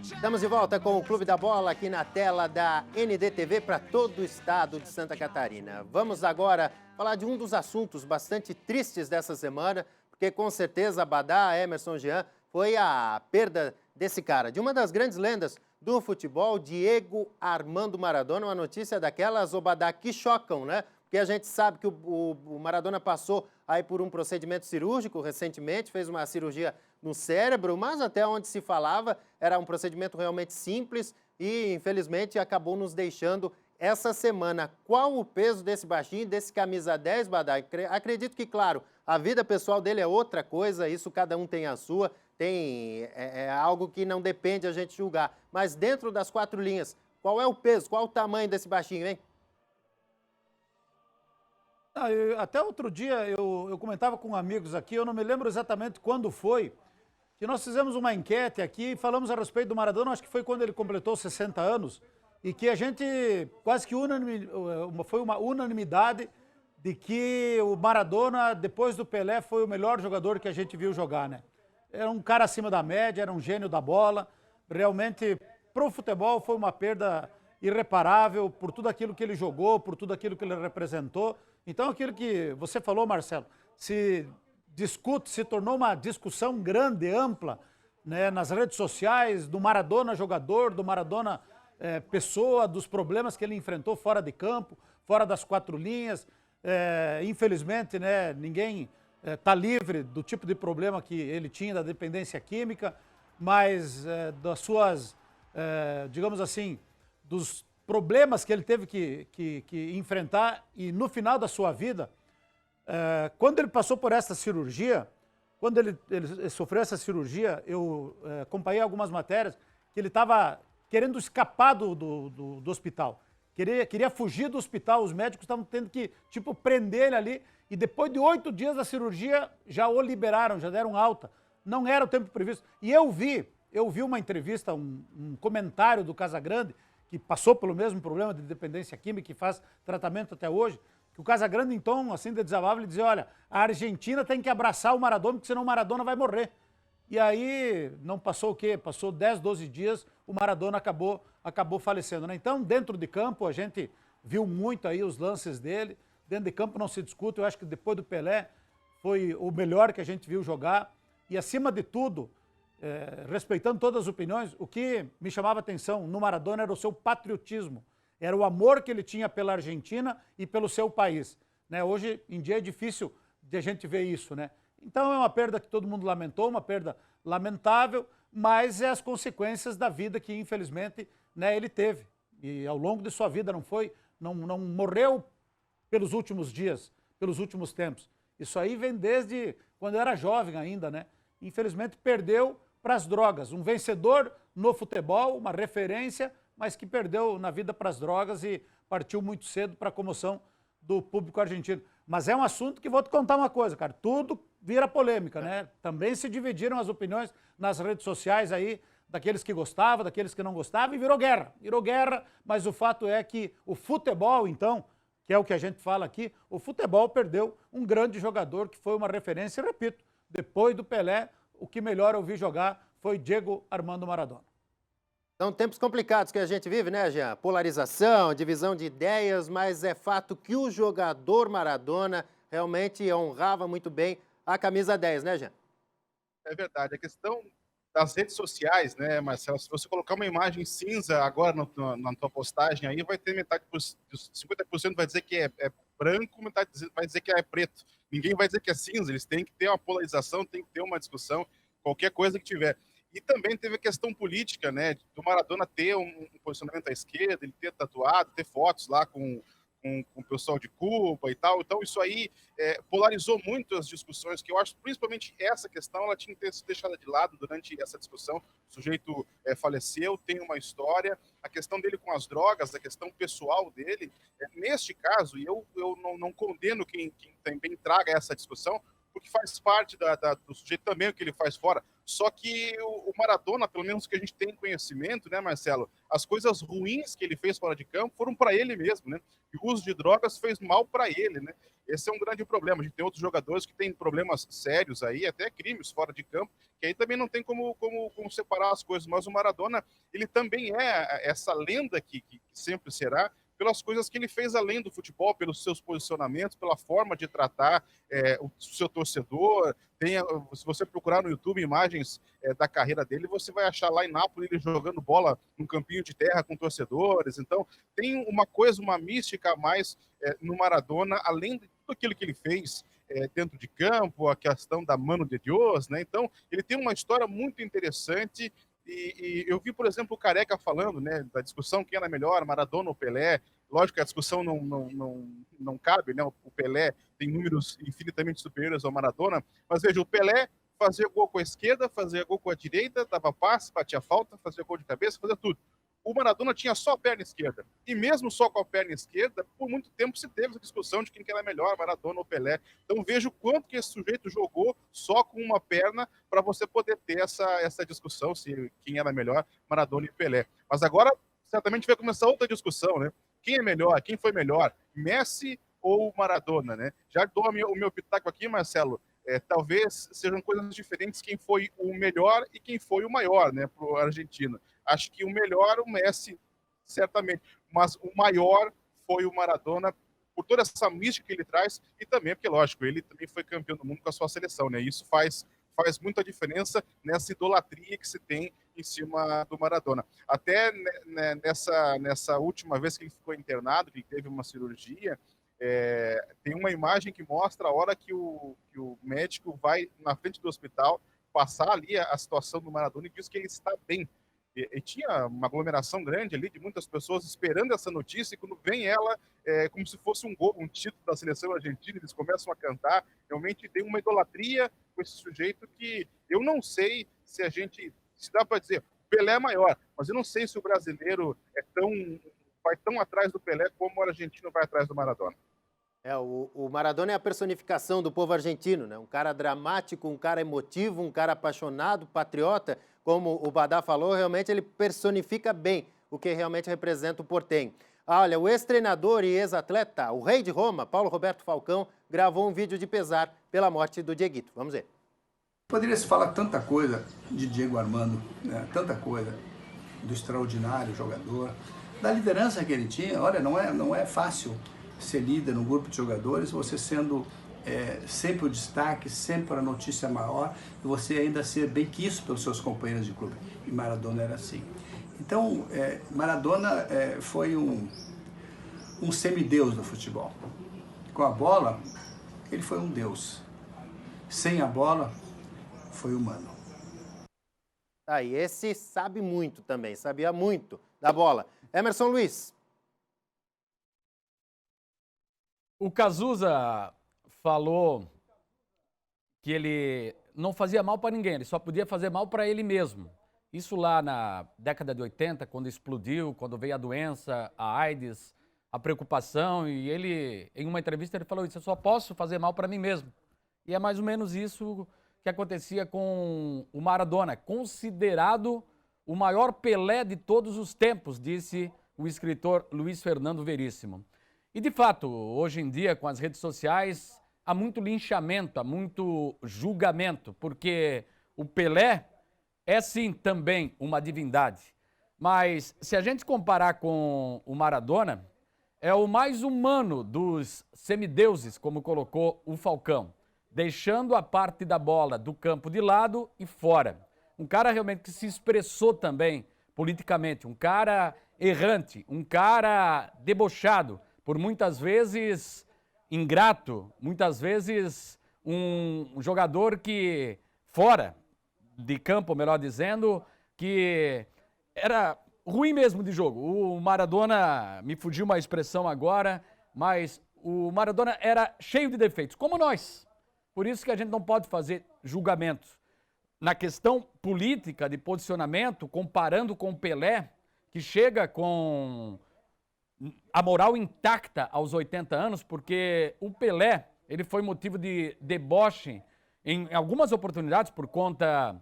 Estamos de volta com o Clube da Bola aqui na tela da NDTV para todo o estado de Santa Catarina. Vamos agora falar de um dos assuntos bastante tristes dessa semana, porque com certeza Badá, Emerson Jean, foi a perda desse cara, de uma das grandes lendas do futebol, Diego Armando Maradona. Uma notícia daquelas, ô Badá, que chocam, né? Porque a gente sabe que o Maradona passou aí por um procedimento cirúrgico recentemente, fez uma cirurgia no cérebro, mas até onde se falava era um procedimento realmente simples e, infelizmente, acabou nos deixando essa semana. Qual o peso desse baixinho, desse camisa 10, Badai? Acredito que, claro, a vida pessoal dele é outra coisa, isso cada um tem a sua, é algo que não depende a gente julgar. Mas dentro das quatro linhas, qual é o peso, qual o tamanho desse baixinho, hein? Até outro dia eu comentava com amigos aqui, eu não me lembro exatamente quando foi, que nós fizemos uma enquete aqui e falamos a respeito do Maradona, acho que foi quando ele completou 60 anos, e que a gente quase que foi uma unanimidade de que o Maradona, depois do Pelé, foi o melhor jogador que a gente viu jogar, né? Era um cara acima da média, era um gênio da bola, realmente, pro futebol foi uma perda irreparável por tudo aquilo que ele jogou, por tudo aquilo que ele representou. Então, aquilo que você falou, Marcelo, se tornou uma discussão grande, ampla, né, nas redes sociais, do Maradona jogador, do Maradona pessoa, dos problemas que ele enfrentou fora de campo, fora das quatro linhas. Infelizmente, né, ninguém está livre do tipo de problema que ele tinha, da dependência química, mas das suas, digamos assim, dos problemas que ele teve que enfrentar, e no final da sua vida, quando ele passou por essa cirurgia, quando ele sofreu essa cirurgia, eu acompanhei algumas matérias que ele estava querendo escapar do hospital, queria fugir do hospital, os médicos estavam tendo que, tipo, prender ele ali, e depois de 8 dias da cirurgia, já o liberaram, já deram alta. Não era o tempo previsto. E eu vi uma entrevista, um comentário do Casagrande, que passou pelo mesmo problema de dependência química, que faz tratamento até hoje, que o Casagrande, então, assim, de desabafo, ele dizia, olha, a Argentina tem que abraçar o Maradona, porque senão o Maradona vai morrer. E aí, não passou o quê? Passou 10, 12 dias, o Maradona acabou falecendo, né? Então, dentro de campo, a gente viu muito aí os lances dele, dentro de campo não se discute, eu acho que depois do Pelé, foi o melhor que a gente viu jogar, e acima de tudo, respeitando todas as opiniões, o que me chamava atenção no Maradona era o seu patriotismo, era o amor que ele tinha pela Argentina e pelo seu país, né? Hoje em dia é difícil de a gente ver isso, né? Então é uma perda que todo mundo lamentou, uma perda lamentável, mas é as consequências da vida que infelizmente, né, ele teve. E ao longo de sua vida não morreu pelos últimos dias, pelos últimos tempos. Isso aí vem desde quando era jovem ainda, né? Infelizmente perdeu para as drogas. Um vencedor no futebol, uma referência, mas que perdeu na vida para as drogas e partiu muito cedo para a comoção do público argentino. Mas é um assunto que vou te contar uma coisa, cara, tudo vira polêmica, né? Também se dividiram as opiniões nas redes sociais aí, daqueles que gostavam, daqueles que não gostavam, e virou guerra, mas o fato é que o futebol, então, que é o que a gente fala aqui, o futebol perdeu um grande jogador que foi uma referência, e repito, depois do Pelé, o que melhor eu vi jogar foi Diego Armando Maradona. São tempos complicados que a gente vive, né, Jean? Polarização, divisão de ideias, mas é fato que o jogador Maradona realmente honrava muito bem a camisa 10, né, Jean? É verdade. A questão das redes sociais, né, Marcelo? Se você colocar uma imagem cinza agora na tua postagem aí, vai ter metade, 50% vai dizer que é branco, metade vai dizer que é preto. Ninguém vai dizer que é cinza. Eles têm que ter uma polarização, tem que ter uma discussão, qualquer coisa que tiver. E também teve a questão política, né, do Maradona ter um posicionamento à esquerda, ele ter tatuado, ter fotos lá com o pessoal de Cuba e tal. Então, isso aí polarizou muito as discussões, que eu acho, principalmente essa questão, ela tinha que ter sido deixada de lado durante essa discussão. O sujeito faleceu, tem uma história, a questão dele com as drogas, a questão pessoal dele. Neste caso, e eu não condeno quem também traga essa discussão, porque faz parte do sujeito também o que ele faz fora. Só que o Maradona, pelo menos que a gente tem conhecimento, né, Marcelo, as coisas ruins que ele fez fora de campo foram para ele mesmo, né? E o uso de drogas fez mal para ele, né? Esse é um grande problema. A gente tem outros jogadores que têm problemas sérios aí, até crimes fora de campo, que aí também não tem como separar as coisas. Mas o Maradona, ele também é essa lenda que sempre será, pelas coisas que ele fez além do futebol, pelos seus posicionamentos, pela forma de tratar o seu torcedor. Se você procurar no YouTube imagens da carreira dele, você vai achar lá em Nápoles ele jogando bola num campinho de terra com torcedores. Então, tem uma mística a mais no Maradona, além de tudo aquilo que ele fez dentro de campo, a questão da mano de Deus, né? Então, ele tem uma história muito interessante. E eu vi, por exemplo, o Careca falando, né, da discussão quem era melhor, Maradona ou Pelé. Lógico que a discussão não cabe, né? O Pelé tem números infinitamente superiores ao Maradona, mas veja, o Pelé fazia gol com a esquerda, fazia gol com a direita, dava passe, batia falta, fazia gol de cabeça, fazia tudo. O Maradona tinha só a perna esquerda. E mesmo só com a perna esquerda, por muito tempo se teve essa discussão de quem era melhor, Maradona ou Pelé. Então veja o quanto que esse sujeito jogou só com uma perna para você poder ter essa discussão se quem era melhor, Maradona e Pelé. Mas agora, certamente vai começar outra discussão, né? Quem é melhor? Quem foi melhor? Messi ou Maradona, né? Já dou o meu pitaco aqui, Marcelo. Talvez sejam coisas diferentes quem foi o melhor e quem foi o maior, né, para o argentino. Acho que o melhor, o Messi, certamente, mas o maior foi o Maradona, por toda essa mística que ele traz, e também, porque, lógico, ele também foi campeão do mundo com a sua seleção, né? Isso faz muita diferença nessa idolatria que se tem em cima do Maradona. Até nessa última vez que ele ficou internado, que ele teve uma cirurgia, tem uma imagem que mostra a hora que o médico vai na frente do hospital passar ali a situação do Maradona e diz que ele está bem. E tinha uma aglomeração grande ali de muitas pessoas esperando essa notícia, e quando vem ela, como se fosse um gol, um título da seleção argentina, eles começam a cantar. Realmente tem uma idolatria com esse sujeito que eu não sei se dá para dizer, o Pelé é maior, mas eu não sei se o brasileiro vai tão atrás do Pelé como o argentino vai atrás do Maradona. O Maradona é a personificação do povo argentino, né? Um cara dramático, um cara emotivo, um cara apaixonado, patriota. Como o Badá falou, realmente ele personifica bem o que realmente representa o portenho. Olha, o ex-treinador e ex-atleta, o rei de Roma, Paulo Roberto Falcão, gravou um vídeo de pesar pela morte do Dieguito. Vamos ver. Poderia se falar tanta coisa de Diego Armando, né? Tanta coisa do extraordinário jogador, da liderança que ele tinha. Olha, não é fácil ser líder num grupo de jogadores, você sendo sempre o destaque, sempre a notícia maior, e você ainda ser bem quisto pelos seus companheiros de clube. E Maradona era assim. Então, Maradona foi um semideus do futebol. Com a bola, ele foi um deus. Sem a bola, foi humano. E esse sabe muito também, sabia muito da bola. Emerson Luiz. O Cazuza falou que ele não fazia mal para ninguém, ele só podia fazer mal para ele mesmo. Isso lá na década de 80, quando explodiu, quando veio a doença, a AIDS, a preocupação, e ele, em uma entrevista, ele falou isso: eu só posso fazer mal para mim mesmo. E é mais ou menos isso que acontecia com o Maradona, considerado o maior Pelé de todos os tempos, disse o escritor Luiz Fernando Veríssimo. E, de fato, hoje em dia, com as redes sociais, há muito linchamento, há muito julgamento, porque o Pelé é, sim, também uma divindade. Mas, se a gente comparar com o Maradona, é o mais humano dos semideuses, como colocou o Falcão, deixando a parte da bola do campo de lado e fora. Um cara realmente que se expressou também politicamente, um cara errante, um cara debochado, por muitas vezes ingrato, muitas vezes um jogador que, fora de campo, melhor dizendo, que era ruim mesmo de jogo. O Maradona, me fugiu uma expressão agora, mas o Maradona era cheio de defeitos, como nós. Por isso que a gente não pode fazer julgamentos. Na questão política, de posicionamento, comparando com o Pelé, que chega com a moral intacta aos 80 anos, porque o Pelé, ele foi motivo de deboche em algumas oportunidades por conta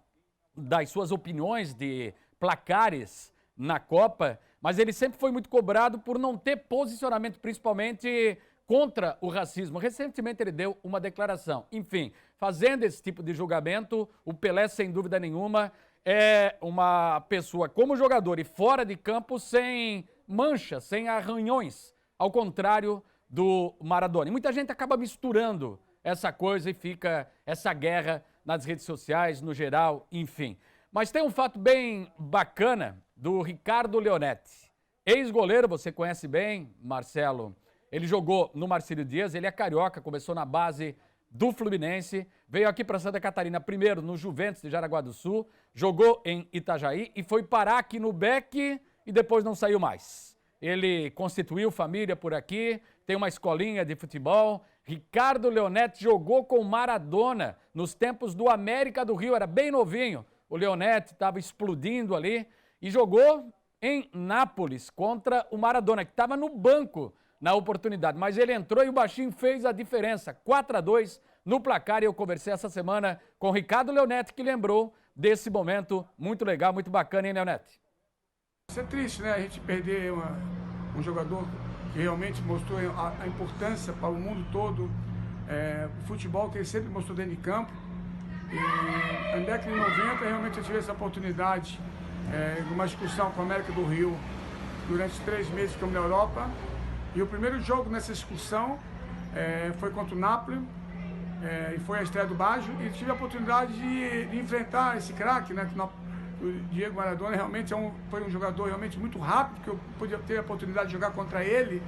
das suas opiniões de placares na Copa, mas ele sempre foi muito cobrado por não ter posicionamento, principalmente contra o racismo. Recentemente ele deu uma declaração. Enfim, fazendo esse tipo de julgamento, o Pelé, sem dúvida nenhuma, é uma pessoa como jogador e fora de campo sem manchas, sem arranhões, ao contrário do Maradona. E muita gente acaba misturando essa coisa e fica essa guerra nas redes sociais, no geral, enfim. Mas tem um fato bem bacana do Ricardo Leonetti. Ex-goleiro, você conhece bem, Marcelo. Ele jogou no Marcílio Dias, ele é carioca, começou na base do Fluminense, veio aqui para Santa Catarina primeiro no Juventus de Jaraguá do Sul, jogou em Itajaí e foi parar aqui no BEC e depois não saiu mais. Ele constituiu família por aqui, tem uma escolinha de futebol. Ricardo Leonetti jogou com Maradona nos tempos do América do Rio, era bem novinho. O Leonetti estava explodindo ali e jogou em Nápoles contra o Maradona, que estava no banco na oportunidade. Mas ele entrou e o baixinho fez a diferença, 4-2 no placar. E eu conversei essa semana com o Ricardo Leonetti, que lembrou desse momento muito legal, muito bacana, hein, Leonetti? Isso é triste, né? A gente perder um jogador que realmente mostrou a importância para o mundo todo, o futebol que ele sempre mostrou dentro de campo. E na década de 90, realmente eu tive essa oportunidade de uma excursão com a América do Rio durante 3 meses que ficamos na Europa. E o primeiro jogo nessa excursão foi contra o Napoli, e foi a estreia do Baggio. E tive a oportunidade de enfrentar esse craque, né? O Diego Maradona realmente foi um jogador realmente muito rápido, que eu podia ter a oportunidade de jogar contra ele.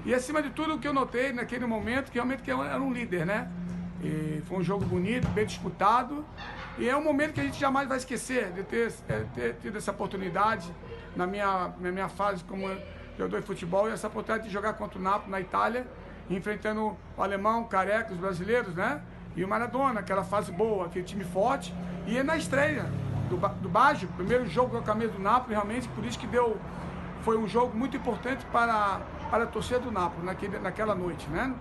E acima de tudo, o que eu notei naquele momento, que realmente era um líder, né? E foi um jogo bonito, bem disputado. E é um momento que a gente jamais vai esquecer de ter tido essa oportunidade na minha fase como jogador de futebol, e essa oportunidade de jogar contra o Napoli na Itália, enfrentando o alemão, o Careca, os brasileiros, né? E o Maradona, aquela fase boa, aquele time forte. E na estreia do Baggio, primeiro jogo com a camisa do Napoli, realmente, por isso que foi um jogo muito importante para a torcida do Napoli naquela noite, né?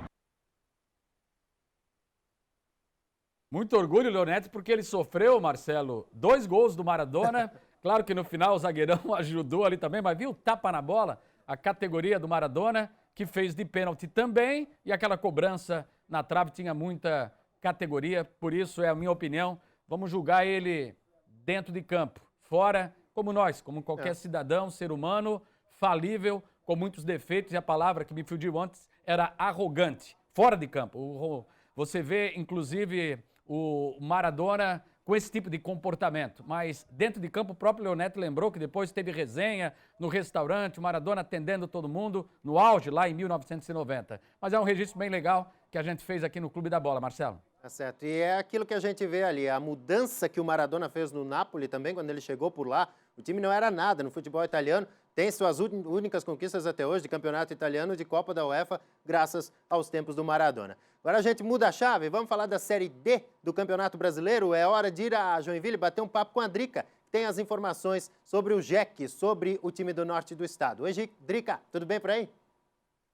Muito orgulho, Leonetti, porque ele sofreu, Marcelo, 2 gols do Maradona. Claro que no final o zagueirão ajudou ali também, mas viu, tapa na bola, a categoria do Maradona, que fez de pênalti também, e aquela cobrança na trave tinha muita categoria, por isso é a minha opinião, vamos julgar ele dentro de campo, fora, como nós, como qualquer cidadão, ser humano, falível, com muitos defeitos, e a palavra que me fugiu antes era arrogante, fora de campo. Você vê, inclusive, o Maradona com esse tipo de comportamento, mas dentro de campo o próprio Leonetti lembrou que depois teve resenha no restaurante, o Maradona atendendo todo mundo, no auge, lá em 1990. Mas é um registro bem legal que a gente fez aqui no Clube da Bola, Marcelo. Tá certo. E é aquilo que a gente vê ali, a mudança que o Maradona fez no Napoli também, quando ele chegou por lá. O time não era nada no futebol italiano, tem suas únicas conquistas até hoje de campeonato italiano, de Copa da UEFA, graças aos tempos do Maradona. Agora a gente muda a chave, vamos falar da Série D do Campeonato Brasileiro. É hora de ir a Joinville bater um papo com a Drica, que tem as informações sobre o JEC, sobre o time do norte do estado. Oi, Drica, tudo bem por aí?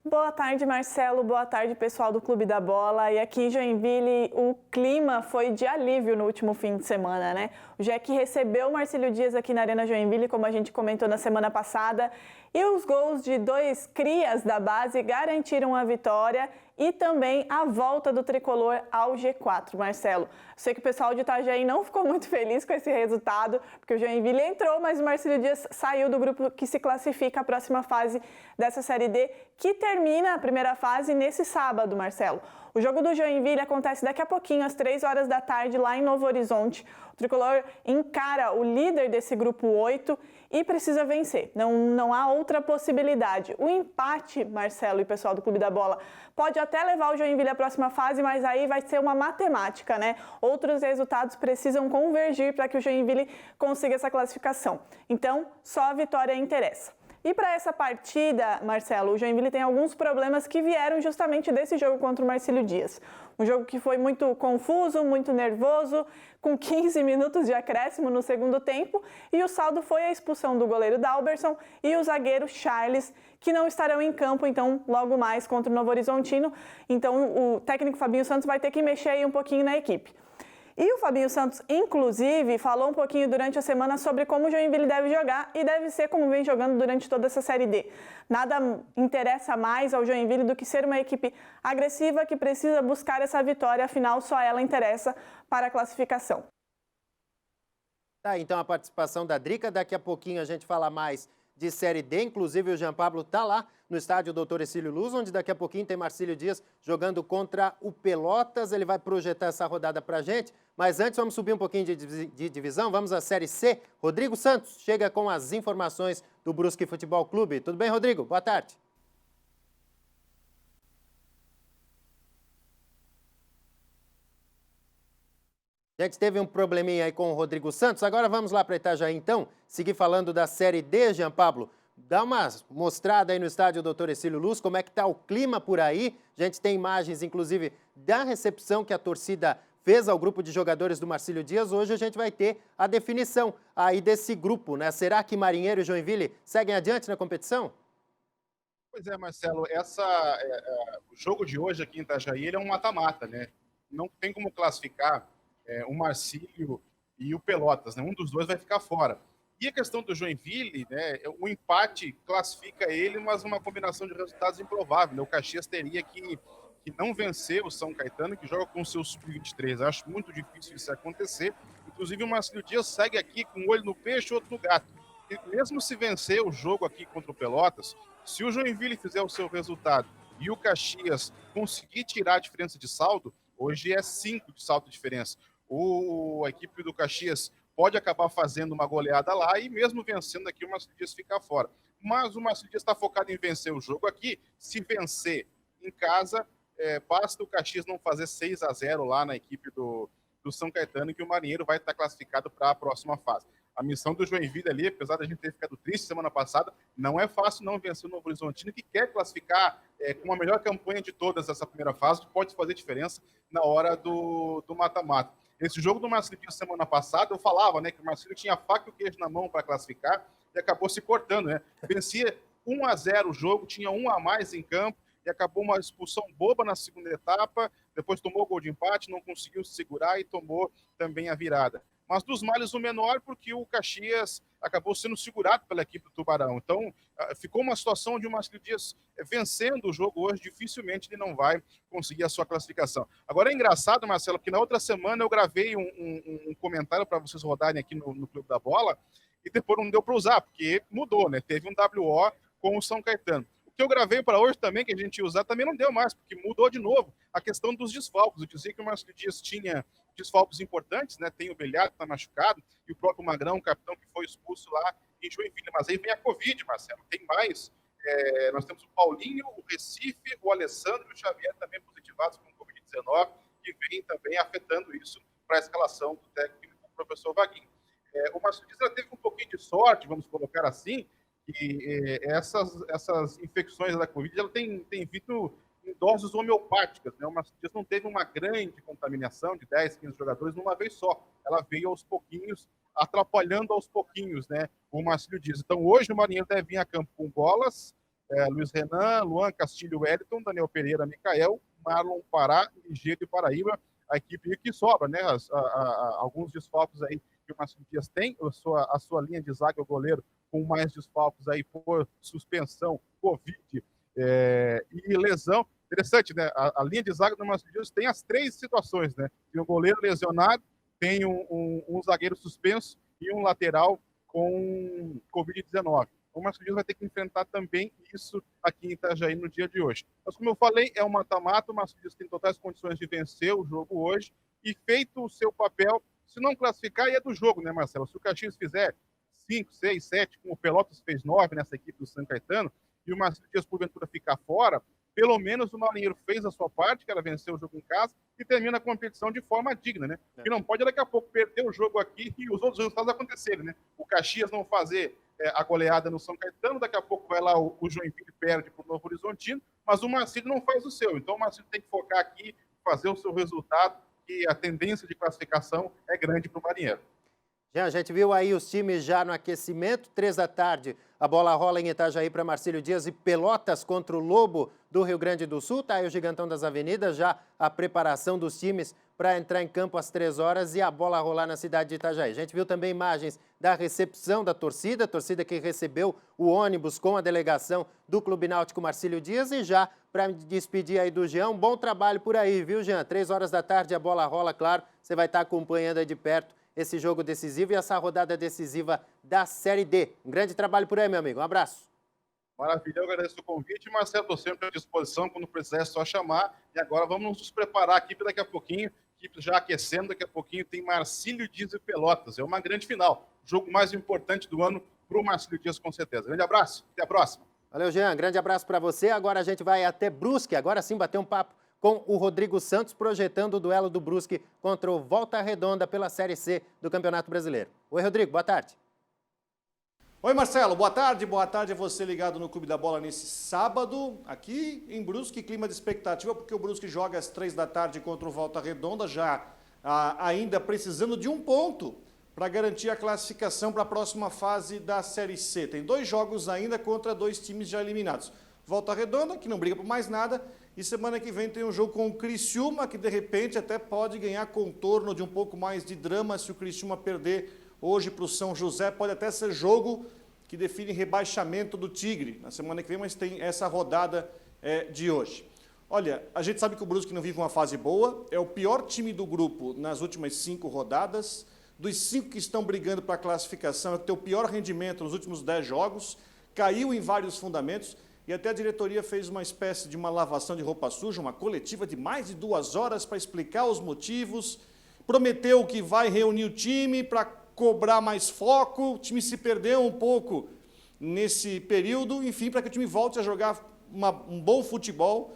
Boa tarde, Marcelo. Boa tarde, pessoal do Clube da Bola. E aqui em Joinville, o clima foi de alívio no último fim de semana, né? O JEC recebeu o Marcílio Dias aqui na Arena Joinville, como a gente comentou na semana passada. E os gols de 2 crias da base garantiram a vitória e também a volta do tricolor ao G4, Marcelo. Sei que o pessoal de Itajaí não ficou muito feliz com esse resultado, porque o Joinville entrou, mas o Marcílio Dias saiu do grupo que se classifica à próxima fase dessa Série D, que termina a primeira fase nesse sábado, Marcelo. O jogo do Joinville acontece daqui a pouquinho, às 3 horas da tarde, lá em Novo Horizonte. O tricolor encara o líder desse grupo 8 e precisa vencer. Não há outra possibilidade. O empate, Marcelo e pessoal do Clube da Bola, pode até levar o Joinville à próxima fase, mas aí vai ser uma matemática, né? Outros resultados precisam convergir para que o Joinville consiga essa classificação. Então, só a vitória interessa. E para essa partida, Marcelo, o Joinville tem alguns problemas que vieram justamente desse jogo contra o Marcílio Dias. Um jogo que foi muito confuso, muito nervoso, com 15 minutos de acréscimo no segundo tempo, e o saldo foi a expulsão do goleiro Dalberson e o zagueiro Charles, que não estarão em campo, então, logo mais contra o Novo Horizontino. Então, o técnico Fabinho Santos vai ter que mexer aí um pouquinho na equipe. E o Fabinho Santos, inclusive, falou um pouquinho durante a semana sobre como o Joinville deve jogar e deve ser como vem jogando durante toda essa Série D. Nada interessa mais ao Joinville do que ser uma equipe agressiva que precisa buscar essa vitória, afinal só ela interessa para a classificação. Tá, então a participação da Drica, daqui a pouquinho a gente fala mais de Série D, inclusive o Jean Pablo está lá no estádio Dr. Ercílio Luz, onde daqui a pouquinho tem Marcílio Dias jogando contra o Pelotas, ele vai projetar essa rodada para a gente, mas antes vamos subir um pouquinho de divisão, vamos à Série C. Rodrigo Santos chega com as informações do Brusque Futebol Clube. Tudo bem, Rodrigo? Boa tarde. A gente teve um probleminha aí com o Rodrigo Santos. Agora vamos lá para Itajaí, então. Seguir falando da Série D, Jean Pablo. Dá uma mostrada aí no estádio Dr. Ercílio Luz, como é que está o clima por aí. A gente tem imagens, inclusive, da recepção que a torcida fez ao grupo de jogadores do Marcílio Dias. Hoje a gente vai ter a definição aí desse grupo, né? Será que Marinheiro e Joinville seguem adiante na competição? Pois é, Marcelo, o jogo de hoje aqui em Itajaí ele é um mata-mata, né? Não tem como classificar o Marcílio e o Pelotas, né? Um dos dois vai ficar fora. E a questão do Joinville, né? O empate classifica ele, mas uma combinação de resultados improvável, né? O Caxias teria que não vencer o São Caetano, que joga com o seu sub-23. Acho muito difícil isso acontecer. Inclusive, o Marcílio Dias segue aqui com um olho no peixe e outro no gato. E mesmo se vencer o jogo aqui contra o Pelotas, se o Joinville fizer o seu resultado e o Caxias conseguir tirar a diferença de saldo, hoje é 5 de saldo de diferença. A equipe do Caxias pode acabar fazendo uma goleada lá e mesmo vencendo aqui o Marcílio Dias ficar fora. Mas o Marcílio Dias está focado em vencer o jogo aqui. Se vencer em casa, basta o Caxias não fazer 6-0 lá na equipe do São Caetano, que o Marinheiro vai estar classificado para a próxima fase. A missão do Joinville ali, apesar da gente ter ficado triste semana passada, não é fácil não vencer o Novo Horizontino, que quer classificar com a melhor campanha de todas essa primeira fase, que pode fazer diferença na hora do mata-mata. Esse jogo do Marcílio semana passada, eu falava, né, que o Marcílio tinha a faca e o queijo na mão para classificar e acabou se cortando, né? Vencia 1-0 o jogo, tinha um a mais em campo e acabou uma expulsão boba na segunda etapa, depois tomou o gol de empate, não conseguiu se segurar e tomou também a virada. Mas dos males o menor, porque o Caxias acabou sendo segurado pela equipe do Tubarão. Então, ficou uma situação onde o Marcílio Dias vencendo o jogo hoje, dificilmente ele não vai conseguir a sua classificação. Agora é engraçado, Marcelo, que na outra semana eu gravei um comentário para vocês rodarem aqui no Clube da Bola e depois não deu para usar, porque mudou, né? Teve um WO com o São Caetano. O que eu gravei para hoje também, que a gente ia usar, também não deu mais, porque mudou de novo a questão dos desfalques. Eu dizia que o Marcílio Dias tinha desfalques importantes, né? Tem o Belhado que está machucado e o próprio Magrão, o capitão que foi expulso lá em Joinville. Mas aí vem a Covid, Marcelo. Tem mais. Nós temos o Paulinho, o Recife, o Alessandro e o Xavier também positivados com Covid-19, que vem também afetando isso para a escalação do técnico do professor Vaguinho. O Marcílio Dias teve um pouquinho de sorte, vamos colocar assim, que essas infecções da Covid ela tem vindo em doses homeopáticas, né? O Marcílio Dias não teve uma grande contaminação de 10, 15 jogadores numa vez só. Ela veio aos pouquinhos, atrapalhando aos pouquinhos, né? O Marcílio Dias. Então, hoje o Marinheiro deve vir a campo com Bolas, Luiz Renan, Luan Castilho, Wellington, Daniel Pereira, Micael, Marlon Pará, Ligeiro e Paraíba, a equipe que sobra, né? Alguns desfalques aí que o Marcílio Dias tem, a sua linha de zaga, o goleiro, com mais desfalques aí por suspensão, Covid e lesão. Interessante, né? A linha de zaga do Marcílio Dias tem as 3 situações, né? Tem um goleiro lesionado, tem um zagueiro suspenso e um lateral com Covid-19. O Marcílio Dias vai ter que enfrentar também isso aqui em Itajaí no dia de hoje. Mas, como eu falei, é um mata-mata. O Marcílio Dias tem totais condições de vencer o jogo hoje e, feito o seu papel, se não classificar, é do jogo, né, Marcelo? Se o Caxias fizer 5, 6, 7, como o Pelotas fez 9 nessa equipe do São Caetano, e o Marcílio Dias, porventura, ficar fora, pelo menos o Marinheiro fez a sua parte, que era vencer o jogo em casa, e termina a competição de forma digna, né? Que não pode daqui a pouco perder o jogo aqui e os outros resultados acontecerem, né? O Caxias não fazer a goleada no São Caetano, daqui a pouco vai lá o Joinville perde para o Novo Horizontino, mas o Marcílio não faz o seu. Então o Marcílio tem que focar aqui, fazer o seu resultado, e a tendência de classificação é grande para o Marinheiro. Já a gente viu aí os times já no aquecimento, 3 da tarde, a bola rola em Itajaí para Marcílio Dias e Pelotas contra o Lobo do Rio Grande do Sul. Tá aí o Gigantão das Avenidas, já a preparação dos times para entrar em campo às 3 horas e a bola rolar na cidade de Itajaí. A gente viu também imagens da recepção da torcida, a torcida que recebeu o ônibus com a delegação do Clube Náutico Marcílio Dias. E já para me despedir aí do Jean, um bom trabalho por aí, viu, Jean? 3 horas da tarde a bola rola, claro, você vai estar acompanhando aí de perto esse jogo decisivo e essa rodada decisiva da Série D. Um grande trabalho por aí, meu amigo. Um abraço. Maravilha, eu agradeço o convite, Marcelo, estou sempre à disposição, quando precisar é só chamar. E agora vamos nos preparar aqui para daqui a pouquinho, equipe já aquecendo, daqui a pouquinho tem Marcílio Dias e Pelotas. É uma grande final, o jogo mais importante do ano para o Marcílio Dias, com certeza. Grande abraço, até a próxima. Valeu, Jean. Grande abraço para você. Agora a gente vai até Brusque, agora sim bater um papo com o Rodrigo Santos, projetando o duelo do Brusque contra o Volta Redonda pela Série C do Campeonato Brasileiro. Oi, Rodrigo, boa tarde. Oi, Marcelo, boa tarde a você ligado no Clube da Bola nesse sábado, aqui em Brusque, clima de expectativa, porque o Brusque joga às 3 da tarde contra o Volta Redonda, já ainda precisando de um ponto para garantir a classificação para a próxima fase da Série C. Tem 2 jogos ainda contra 2 times já eliminados. Volta Redonda, que não briga por mais nada, e semana que vem tem um jogo com o Criciúma, que de repente até pode ganhar contorno de um pouco mais de drama se o Criciúma perder hoje para o São José. Pode até ser jogo que define rebaixamento do Tigre na semana que vem, mas tem essa rodada de hoje. Olha, a gente sabe que o Brusque não vive uma fase boa, é o pior time do grupo nas últimas 5 rodadas. Dos 5 que estão brigando para a classificação, é que tem o pior rendimento nos últimos 10 jogos, caiu em vários fundamentos. E até a diretoria fez uma espécie de uma lavação de roupa suja, uma coletiva de mais de 2 horas para explicar os motivos. Prometeu que vai reunir o time para cobrar mais foco. O time se perdeu um pouco nesse período. Enfim, para que o time volte a jogar um bom futebol,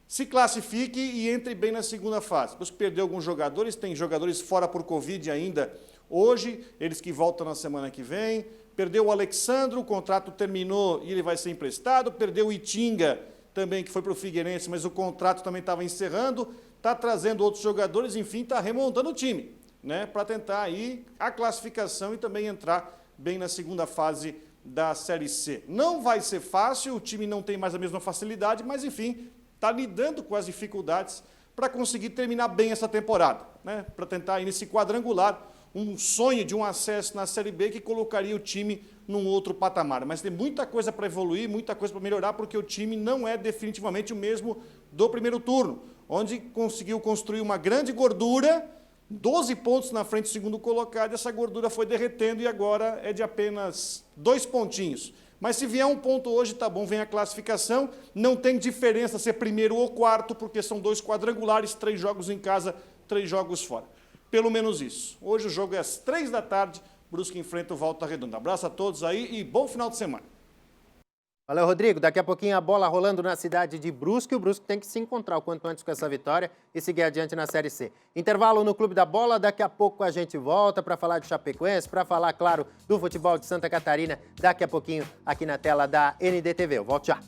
se classifique e entre bem na segunda fase. Depois que perdeu alguns jogadores, tem jogadores fora por Covid ainda hoje, eles que voltam na semana que vem. Perdeu o Alexandro, o contrato terminou e ele vai ser emprestado. Perdeu o Itinga também, que foi para o Figueirense, mas o contrato também estava encerrando. Está trazendo outros jogadores, enfim, está remontando o time, né, para tentar aí a classificação e também entrar bem na segunda fase da Série C. Não vai ser fácil, o time não tem mais a mesma facilidade, mas enfim, está lidando com as dificuldades para conseguir terminar bem essa temporada, né, para tentar ir nesse quadrangular, um sonho de um acesso na Série B que colocaria o time num outro patamar. Mas tem muita coisa para evoluir, muita coisa para melhorar, porque o time não é definitivamente o mesmo do primeiro turno, onde conseguiu construir uma grande gordura, 12 pontos na frente do segundo colocado, essa gordura foi derretendo e agora é de apenas 2 pontinhos. Mas se vier um ponto hoje, tá bom, vem a classificação, não tem diferença ser primeiro ou quarto, porque são 2 quadrangulares, 3 jogos em casa, 3 jogos fora. Pelo menos isso. Hoje o jogo é às 3 da tarde, Brusque enfrenta o Volta Redonda. Abraço a todos aí e bom final de semana. Valeu, Rodrigo. Daqui a pouquinho a bola rolando na cidade de Brusque. O Brusque tem que se encontrar o quanto antes com essa vitória e seguir adiante na Série C. Intervalo no Clube da Bola. Daqui a pouco a gente volta para falar de Chapecoense, para falar, claro, do futebol de Santa Catarina. Daqui a pouquinho aqui na tela da NDTV. Eu volto já.